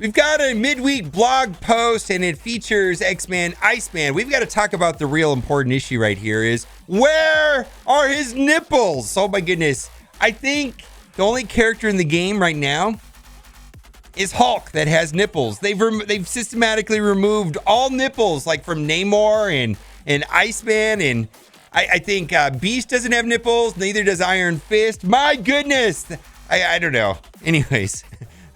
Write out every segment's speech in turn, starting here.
We've got a midweek blog post, and it features X-Man Iceman. We've got to talk about the real important issue right here is, where are his nipples? Oh my goodness. I think the only character in the game right now is Hulk that has nipples. They've systematically removed all nipples, like from Namor and Iceman, and I think Beast doesn't have nipples. Neither does Iron Fist. My goodness. I don't know. Anyways,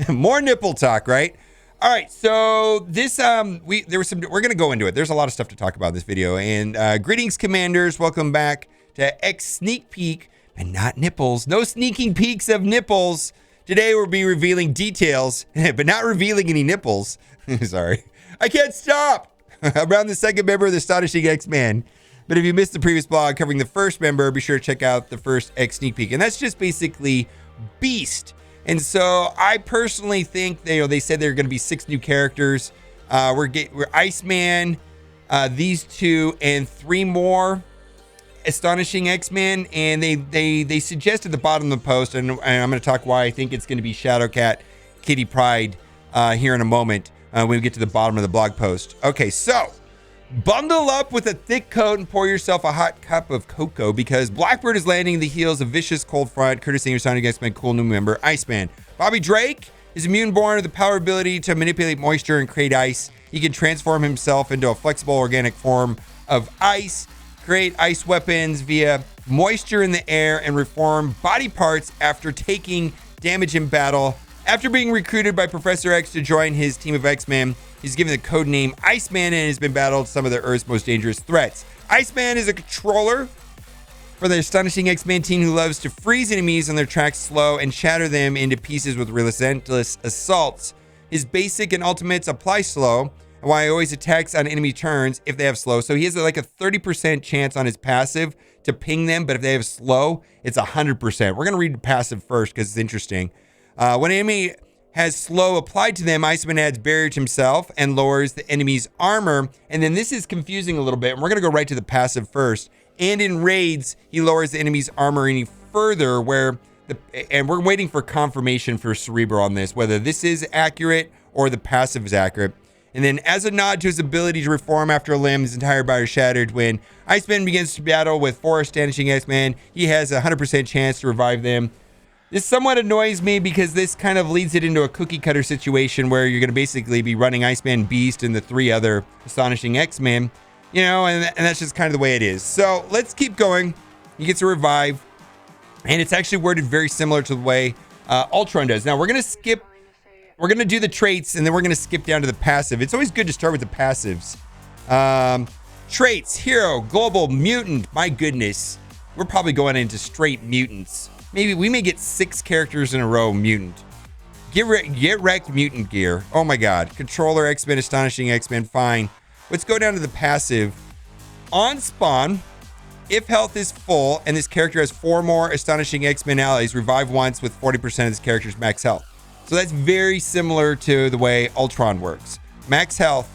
more nipple talk, right? All right. So this we're gonna go into it. There's a lot of stuff to talk about in this video. And greetings, commanders. Welcome back to X Sneak Peek, but not nipples. No sneaking peeks of nipples. Today we'll be revealing details, but not revealing any nipples. Sorry, I can't stop. Around the second member of the Astonishing X-Men. But if you missed the previous blog covering the first member, be sure to check out the first X Sneak Peek. And that's just basically Beast. And so I personally think they said there are going to be 6 new characters. We're Iceman, these 2, and 3 more Astonishing X-Men. And they suggest at the bottom of the post, and I'm going to talk why I think it's going to be Shadowcat, Kitty Pryde here in a moment when we get to the bottom of the blog post. Okay, so bundle up with a thick coat and pour yourself a hot cup of cocoa, because Blackbird is landing the heels of vicious cold front, courtesy of your Sonic X-Men cool new member, Iceman. Bobby Drake is immune born with the power ability to manipulate moisture and create ice. He can transform himself into a flexible organic form of ice, create ice weapons via moisture in the air, and reform body parts after taking damage in battle. After being recruited by Professor X to join his team of X-Men, he's given the code name Iceman and has been battled some of the Earth's most dangerous threats. Iceman is a controller for the Astonishing X-Men team who loves to freeze enemies on their tracks slow and shatter them into pieces with relentless assaults. His basic and ultimates apply slow, and while he always attacks on enemy turns if they have slow. So he has like a 30% chance on his passive to ping them, but if they have slow, it's 100%. We're going to read the passive first because it's interesting. When an enemy has slow applied to them, Iceman adds barrier to himself and lowers the enemy's armor. And then this is confusing a little bit, and we're going to go right to the passive first. And in raids, he lowers the enemy's armor any further, and we're waiting for confirmation for Cerebro on this, whether this is accurate or the passive is accurate. And then as a nod to his ability to reform after a limb, his entire body is shattered. When Iceman begins to battle with 4 Astonishing X-Men, he has a 100% chance to revive them. This somewhat annoys me because this kind of leads it into a cookie cutter situation where you're going to basically be running Iceman, Beast, and the 3 other Astonishing X-Men, and that's just kind of the way it is. So let's keep going. He gets a revive, and it's actually worded very similar to the way Ultron does. Now we're going to do the traits, and then we're going to skip down to the passive. It's always good to start with the passives. Traits, hero, global, mutant. My goodness, we're probably going into straight mutants. Maybe we may get 6 characters in a row mutant. Get wrecked mutant gear. Oh my god. Controller, X-Men, Astonishing X-Men, fine. Let's go down to the passive. On spawn, if health is full and this character has 4 more Astonishing X-Men allies, revive once with 40% of this character's max health. So that's very similar to the way Ultron works. Max health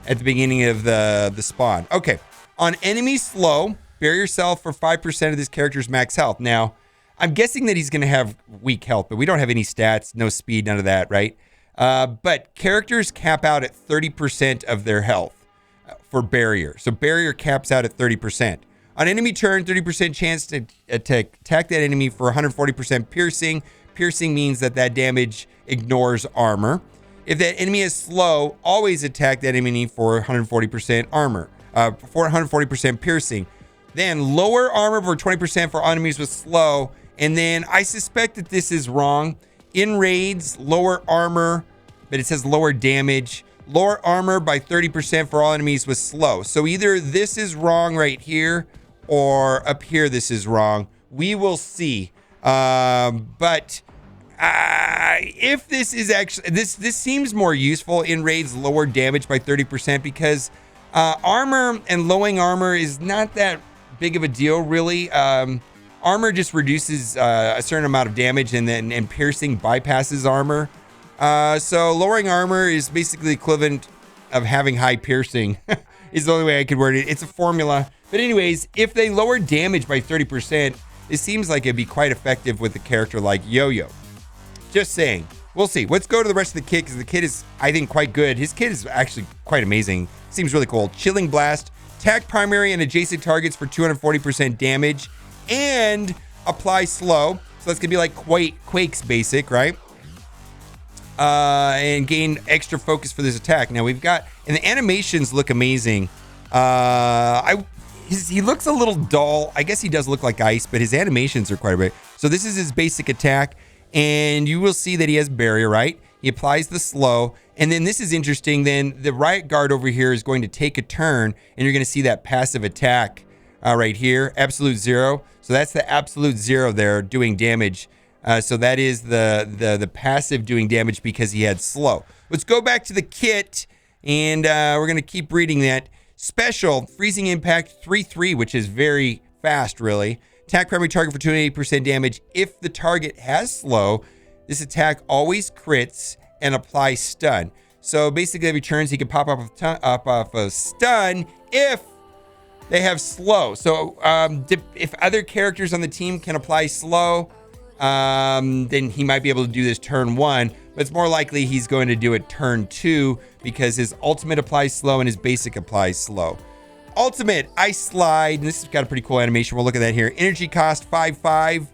at the beginning of the spawn. Okay. On enemy slow, bury yourself for 5% of this character's max health. Now, I'm guessing that he's going to have weak health, but we don't have any stats, no speed, none of that, right? But characters cap out at 30% of their health for barrier. So barrier caps out at 30%. On enemy turn, 30% chance to attack that enemy for 140% piercing. Piercing means that damage ignores armor. If that enemy is slow, always attack that enemy for 140% armor, for 140% piercing. Then lower armor for 20% for enemies with slow. And then I suspect that this is wrong. In raids, lower armor, but it says lower damage. Lower armor by 30% for all enemies with slow. So either this is wrong right here, or up here this is wrong. We will see. But if this is actually, this seems more useful. In raids, lower damage by 30% because armor and lowering armor is not that big of a deal, really. Armor just reduces a certain amount of damage, and piercing bypasses armor. So lowering armor is basically equivalent of having high piercing. Is the only way I could word it. It's a formula. But anyways, if they lower damage by 30%, it seems like it'd be quite effective with a character like Yo-Yo. Just saying. we'll see. Let's go to the rest of the kit because the kit is, I think, quite good. His kit is actually quite amazing. Seems really cool. Chilling Blast. Attack primary and adjacent targets for 240% damage. And apply slow. So that's going to be like Quake's basic, right? And gain extra focus for this attack. Now we've got, and the animations look amazing. He looks a little dull. I guess he does look like ice, but his animations are quite a bit. So this is his basic attack, and you will see that he has barrier, right? He applies the slow, and then this is interesting. Then the Riot Guard over here is going to take a turn, and you're going to see that passive attack right here, absolute zero. So that's the absolute zero there doing damage. So that is the passive doing damage because he had slow. Let's go back to the kit, and we're going to keep reading that. Special, freezing impact 3/3, which is very fast, really. Attack primary target for 280% damage. If the target has slow, this attack always crits and applies stun. So basically every turn he can pop up off a stun if they have slow. So if other characters on the team can apply slow, then he might be able to do this turn 1, but it's more likely he's going to do it turn 2 because his ultimate applies slow and his basic applies slow. Ultimate, Ice Slide, and this has got a pretty cool animation. We'll look at that here. Energy cost 5/5.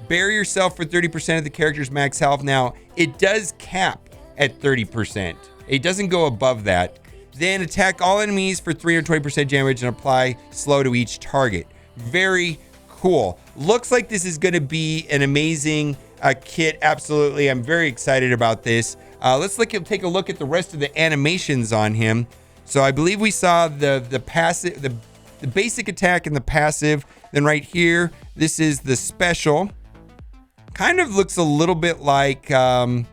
Bury yourself for 30% of the character's max health. Now, it does cap at 30%. It doesn't go above that. Then attack all enemies for 320% damage and apply slow to each target. Very cool. Looks like this is going to be an amazing kit. Absolutely. I'm very excited about this. Let's take a look at the rest of the animations on him. So I believe we saw the passive, the basic attack and the passive. Then right here, this is the special. Kind of looks a little bit like, let's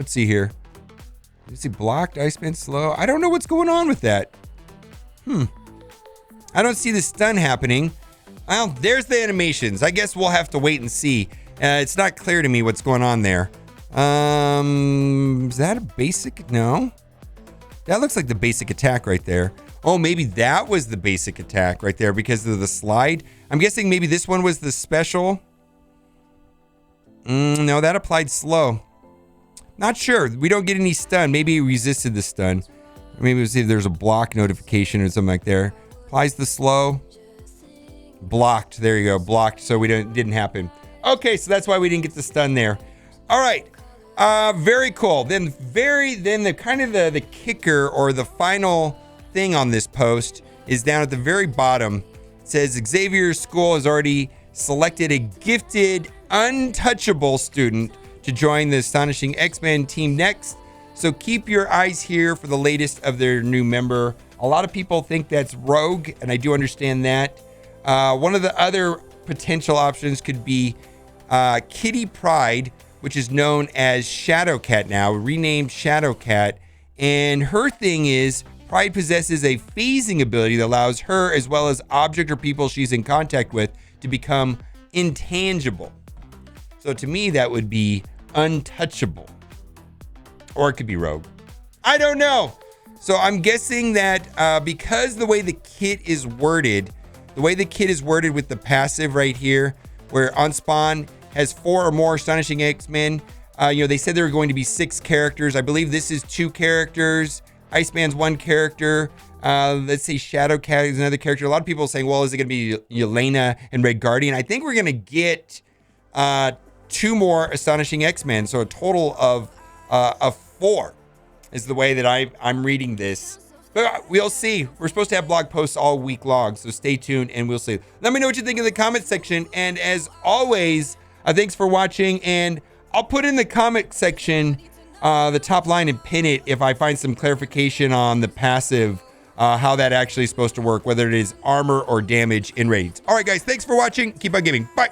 see here. Is he blocked? Iceman slow? I don't know what's going on with that. I don't see the stun happening. Well, there's the animations. I guess we'll have to wait and see. It's not clear to me what's going on there. Is that a basic? No. That looks like the basic attack right there. Oh, maybe that was the basic attack right there because of the slide. I'm guessing maybe this one was the special. No, that applied slow. Not sure. We don't get any stun. Maybe he resisted the stun. Maybe we'll see if there's a block notification or something like there. Applies the slow. Blocked. There you go. Blocked. So didn't happen. Okay, so that's why we didn't get the stun there. All right. Very cool. Then the kicker or the final thing on this post is down at the very bottom. It says Xavier's school has already selected a gifted, untouchable student to join the astonishing X-Men team next. So keep your eyes here for the latest of their new member. A lot of people think that's Rogue, and I do understand that. One of the other potential options could be Kitty Pryde, which is known as Shadowcat now, renamed Shadowcat. And her thing is, Pryde possesses a phasing ability that allows her, as well as object or people she's in contact with, to become intangible. So to me, that would be untouchable. Or it could be Rogue. I don't know. So I'm guessing that because the way the kit is worded with the passive right here, where on spawn has 4 or more astonishing X-Men. They said there were going to be 6 characters. I believe this is 2 characters. Iceman's 1 character. Let's say Shadowcat is another character. A lot of people are saying, well, is it going to be Yelena and Red Guardian? I think we're going to get 2 more astonishing X-Men. So a total of 4 is the way that I'm reading this. But we'll see. We're supposed to have blog posts all week long, so stay tuned and we'll see. Let me know what you think in the comment section. And as always, thanks for watching. And I'll put in the comment section the top line and pin it if I find some clarification on the passive, how that actually is supposed to work, whether it is armor or damage in raids. All right, guys, thanks for watching. Keep on gaming. Bye.